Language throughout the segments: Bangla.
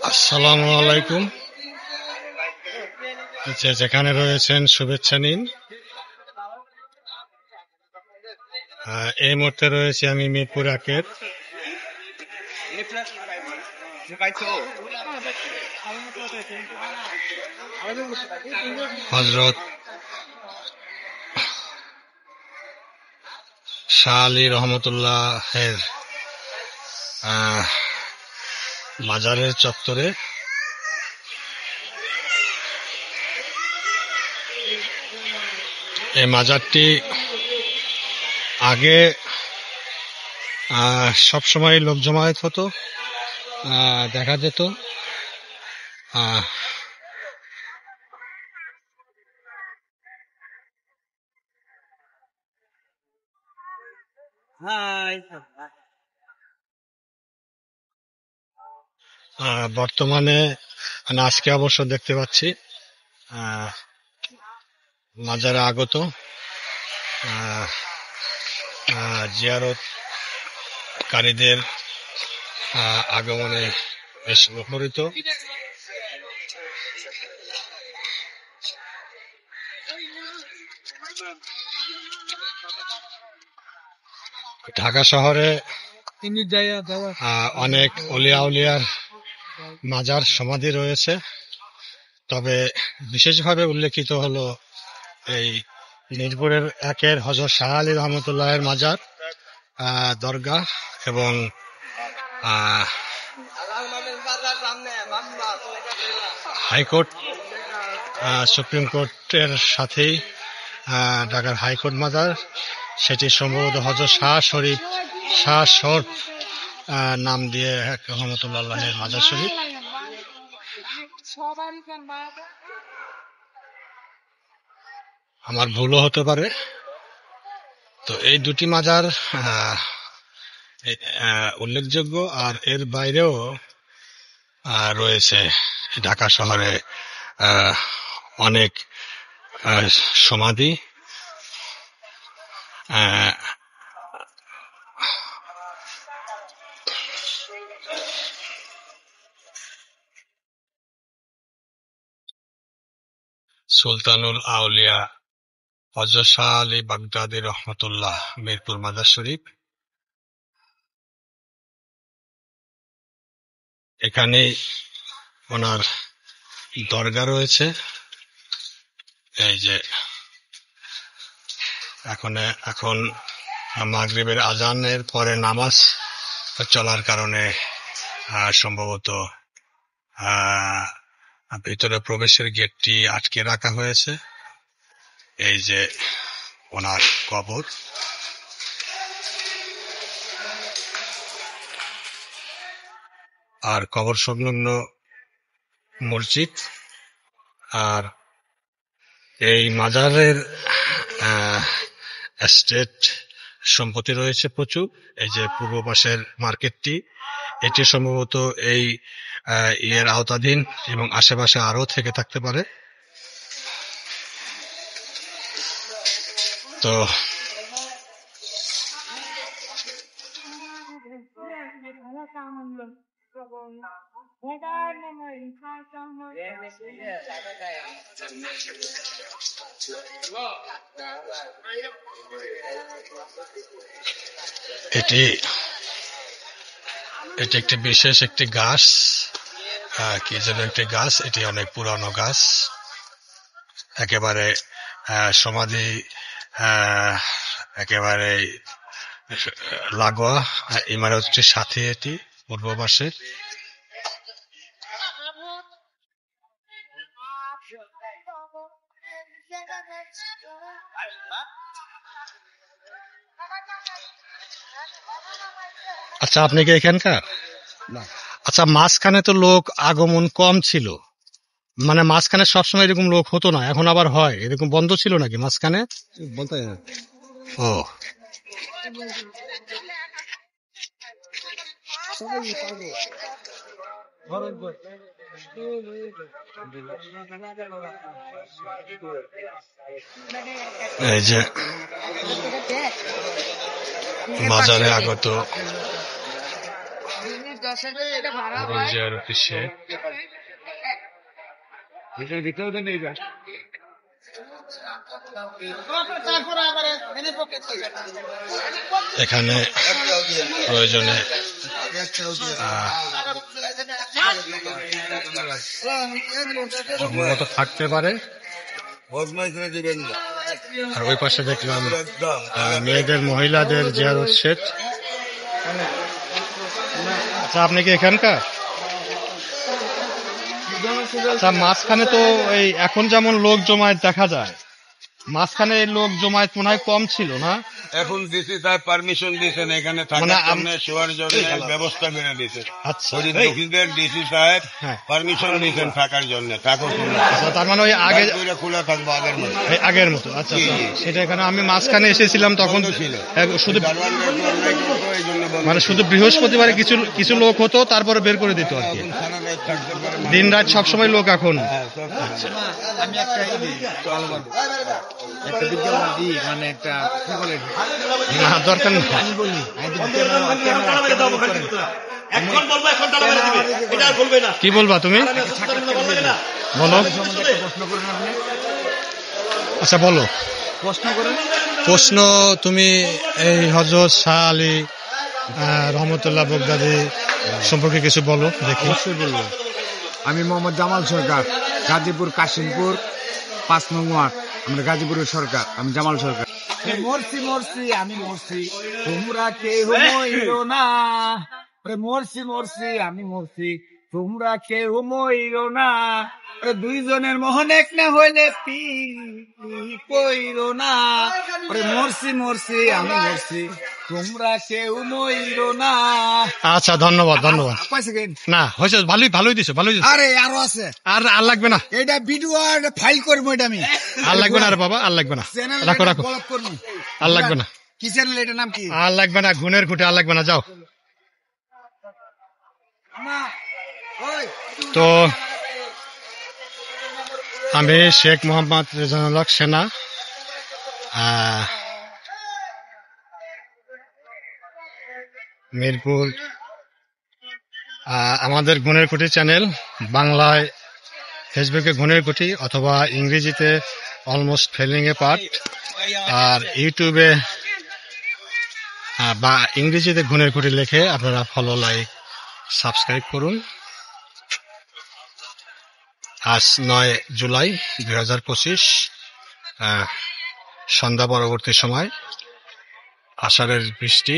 আসসালামু আলাইকুম। যেখানে রয়েছেন শুভেচ্ছা নিন। এই মুহূর্তে রয়েছে আমি মিরপুর একের হযরত শাহ আলী রহমতুল্লাহের মাজারের চত্বরে। এই মাজারটি আগে সবসময় লোক জমায়েত হতো, দেখা যেত। বর্তমানে আজকে অবশ্য দেখতে পাচ্ছি মাজারে আগত জিয়ারতকারীদের আগমনে বেশ মুখরিত। ঢাকা শহরে অনেক অলিয়া উলিয়ার মাজার সমাধি রয়েছে, তবে বিশেষভাবে উল্লেখিত হলো এই মিরপুরের একের হযরত শাহ আলী রহমতুল্লাহের মাজার, দরগা এবং হাইকোর্ট, সুপ্রিম কোর্টের সাথেই ঢাকার হাইকোর্ট মাজার, সেটি সম্ভবত হযরত শাহ শরফ নাম দিয়ে রহমতুল্লাহের মাজার শরীফ। আমার ভুলও হতে পারে। তো এই দুটি মাজার উল্লেখযোগ্য, আর এর বাইরেও রয়েছে ঢাকা শহরে অনেক সমাধি। সুলতানুল আউলিয়া হযরত শাহ আলী বাগদাদী রহমতুল্লাহ মিরপুর মাজার শরীফ। এখানে ওনার দরগা রয়েছে। এই যে এখন মাগরিবের আজানের পরে নামাজ চলার কারণে সম্ভবত ভিতরে প্রবেশের গেটটি আটকে রাখা হয়েছে। এই যে ওনার কবর। আর কবর সংলগ্ন মসজিদ। আর এই মাজারের এস্টেট সম্পত্তি রয়েছে প্রচুর। এই যে পূর্ব পাশের মার্কেটটি, এটি সম্ভবত এই এর আওতাধীন এবং আশেপাশে আরো থেকে থাকতে পারে। তো এটি একটি বিশেষ একটি গাছ, কি যেন একটি গাছ, এটি অনেক পুরানো গাছ, একেবারে সমাধি একেবারে লাগোয়া ইমারতটির সাথে, এটি পূর্ব পাশে। আচ্ছা, আপনি কি এখানকার? না, আচ্ছা, মাঝখানে তো লোক আগমন কম ছিল, মানে মাঝখানে সবসময় এরকম লোক হতো না, এখন আবার হয়, এরকম বন্ধ ছিল নাকি মাঝখানে? বলতে হয় না। ও, এই যে বাজারে আগত জিয়ারতি শেখ। এখানে প্রয়োজনে সম্ভবত থাকতে পারে। আর ওই পাশে দেখলাম মেয়েদের মহিলাদের জিয়ারত শেখ। আচ্ছা, আপনি কি এখানকার? আচ্ছা, মাঝখানে তো এই এখন যেমন লোক জমায়েত দেখা যায়, মাঝখানে লোক জমায়েত মনে হয় কম ছিল না? এখন ডিসি সাহেব পারমিশন দিয়েছেন এখানে থাকার জন্য, শোয়ার জন্য ব্যবস্থা করে দিয়েছে। আচ্ছা, হরিদক্ষিণের ডিসি সাহেব হ্যাঁ। পারমিশন দিয়েছেন থাকার জন্য। থাকো আচ্ছা, তার মানে ওই আগে খোলা থাকবো আগের মতো। এই আগের মতো। আচ্ছা, আচ্ছা, সেটা এখানে আমি মাঝখানে এসেছিলাম তখন ছিল শুধু এই জন্য মানে শুধু বৃহস্পতিবারে কিছু কিছু লোক হতো, তারপরে বের করে দিত আর কি। সারা রাত থাকতে পারে। দিন রাত সবসময় লোক এখন। হ্যাঁ, সব আমি একটা বিজ্ঞাপন দিই, মানে একটা কি বলে, না, দরকার নেই। আমি বলি কি বলবা তুমি? বলো। প্রশ্ন করেন আপনি, আচ্ছা, বলো। প্রশ্ন করেন। প্রশ্ন তুমি এই হযরত শাহ আলী রহমতুল্লাহ বগদাদি সম্পর্কে কিছু বলো দেখি। অবশ্যই বলবো। আমি মোহাম্মদ জামাল সরকার, গাজীপুর কাশিমপুর 5 নং ওয়ার্ড। আমরা গাজীপুরের সরকার, আমি জামাল সরকার। মরছি মরছি আমি মরছি, তোমরা কেউ মইরো না। মরছি মরছি আমি মরছি, তোমরা কেউ মইরো না। দুইজনের মোহন এক না হইলে কইরো না। মরছি মরছি আমি মরছি, তোমরা কেউ মইরো না। আচ্ছা, ধন্যবাদ ধন্যবাদ। কয় সেকেন্ড? না, হয়েছে, ভালোই ভালোই দিছো, ভালোই দিছো। আরে আরো আছে, আর আর লাগবে না, এটা ভিডিও আর ফাইল করবো, এটা আমি আর লাগবে না রে বাবা, আর লাগবে না। চ্যানেল রাখো রাখো, ব্লক করবো। আর লাগবে না, কি চ্যানেল, এটার নাম কি? আর লাগবে না, গুণের খুঁটে আর লাগবে না, যাও। তো আমি শেখ মোহাম্মদ রেজানুল হক সেনা, মিরপুর। আমাদের গুণের কুটি চ্যানেল বাংলায় ফেসবুকে গুণের কুটি, অথবা ইংরেজিতে অলমোস্ট ফেলিং এ পার্ট, আর ইউটিউবে বা ইংরেজিতে গুণের কুটি লিখে আপনারা ফলো, লাইক, সাবস্ক্রাইব করুন। আজ 9 জুলাই 2025, সন্ধ্যা পরবর্তী সময়, আষাঢ়ের বৃষ্টি।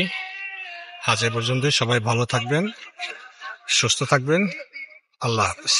আজ এ পর্যন্ত, সবাই ভালো থাকবেন, সুস্থ থাকবেন। আল্লাহ হাফেজ।